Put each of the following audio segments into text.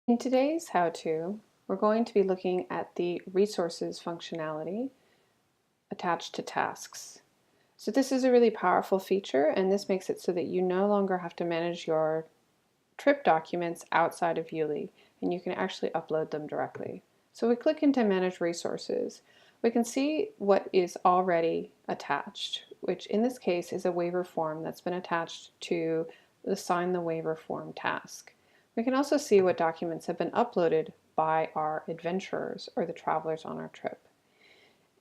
In today's how-to, we're going to be looking at the resources functionality attached to tasks. So this is a really powerful feature, and this makes it so that you no longer have to manage your trip documents outside of YouLi, and you can actually upload them directly. So we click into Manage Resources. We can see what is already attached, which in this case is a waiver form that's been attached to the Sign the Waiver form task. We can also see what documents have been uploaded by our adventurers or the travelers on our trip.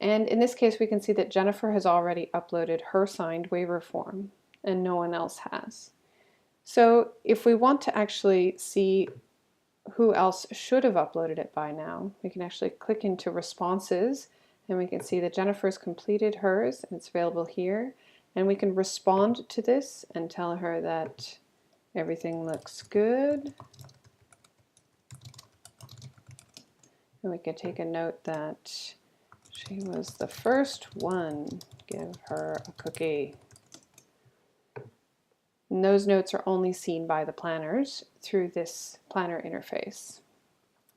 And in this case, we can see that Jennifer has already uploaded her signed waiver form and no one else has. So if we want to actually see who else should have uploaded it by now, we can actually click into responses and we can see that Jennifer's completed hers and it's available here. And we can respond to this and tell her that everything looks good. And we could take a note that she was the first one. Give her a cookie. And those notes are only seen by the planners through this planner interface.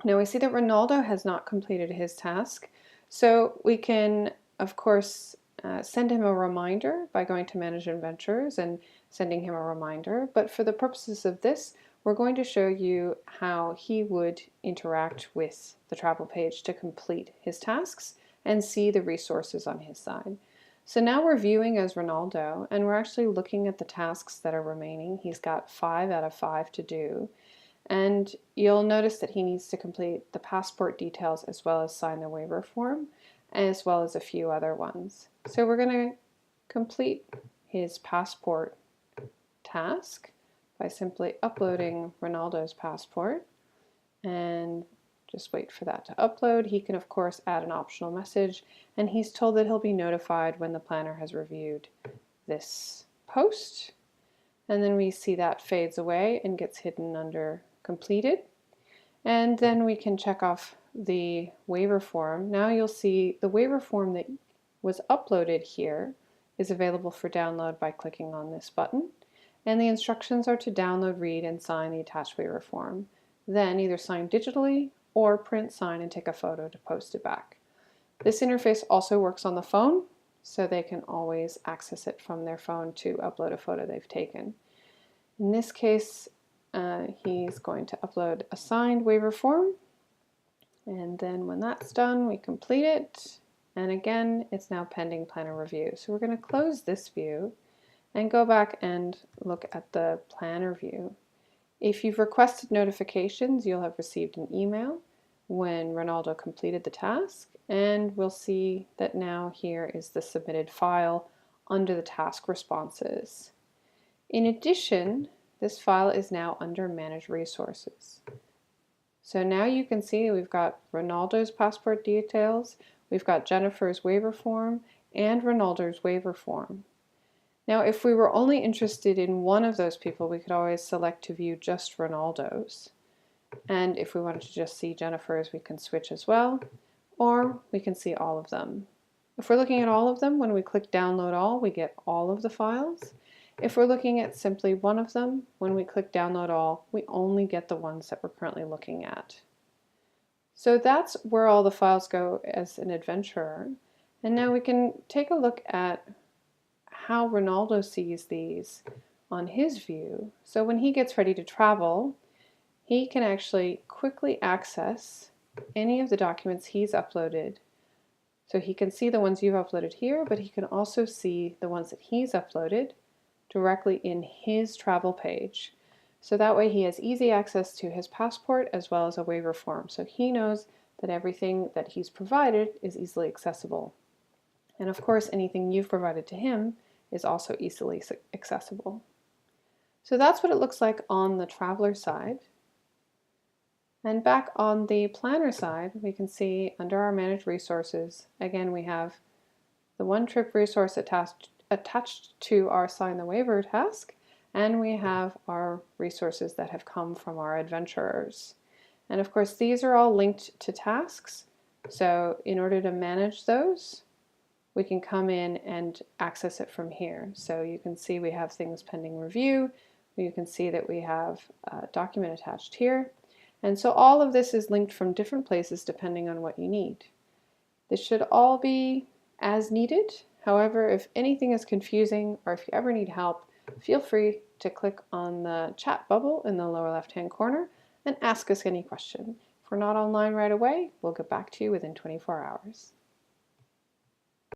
Now we see that Ronaldo has not completed his task, so we can, of course, send him a reminder by going to Manage Adventures and sending him a reminder. But for the purposes of this, we're going to show you how he would interact with the travel page to complete his tasks and see the resources on his side. So now we're viewing as Ronaldo, and we're actually looking at the tasks that are remaining. He's got 5 out of 5 to do. And you'll notice that he needs to complete the passport details as well as sign the waiver form, as well as a few other ones. So we're going to complete his passport task by simply uploading Ronaldo's passport and just wait for that to upload. He can of course add an optional message, and he's told that he'll be notified when the planner has reviewed this post. And then we see that fades away and gets hidden under completed. And then we can check off the waiver form. Now you'll see the waiver form that was uploaded here is available for download by clicking on this button. And the instructions are to download, read, and sign the attached waiver form. Then either sign digitally or print, sign, and take a photo to post it back. This interface also works on the phone, so they can always access it from their phone to upload a photo they've taken. In this case, he's going to upload a signed waiver form, and then when that's done, we complete it, and again, it's now pending planner review. So we're going to close this view and go back and look at the planner view. If you've requested notifications, you'll have received an email when Ronaldo completed the task, and we'll see that now here is the submitted file under the task responses. In addition, this file is now under Manage Resources. So now you can see we've got Ronaldo's passport details, we've got Jennifer's waiver form, and Ronaldo's waiver form. Now if we were only interested in one of those people, we could always select to view just Ronaldo's. And if we wanted to just see Jennifer's, we can switch as well, or we can see all of them. If we're looking at all of them, when we click Download All, we get all of the files. If we're looking at simply one of them, when we click Download All, we only get the ones that we're currently looking at. So that's where all the files go as an adventurer. And now we can take a look at how Ronaldo sees these on his view. So when he gets ready to travel, he can actually quickly access any of the documents he's uploaded. So he can see the ones you've uploaded here, but he can also see the ones that he's uploaded directly in his travel page. So that way he has easy access to his passport as well as a waiver form. So he knows that everything that he's provided is easily accessible. And of course, anything you've provided to him is also easily accessible. So that's what it looks like on the traveler side. And back on the planner side, we can see under our Manage Resources, again, we have the one trip resource attached to our Sign the Waiver task, and we have our resources that have come from our adventurers. And of course, these are all linked to tasks. So in order to manage those, we can come in and access it from here. So you can see we have things pending review. You can see that we have a document attached here. And so all of this is linked from different places depending on what you need. This should all be as needed. However, if anything is confusing or if you ever need help, feel free to click on the chat bubble in the lower left-hand corner and ask us any question. If we're not online right away, we'll get back to you within 24 hours.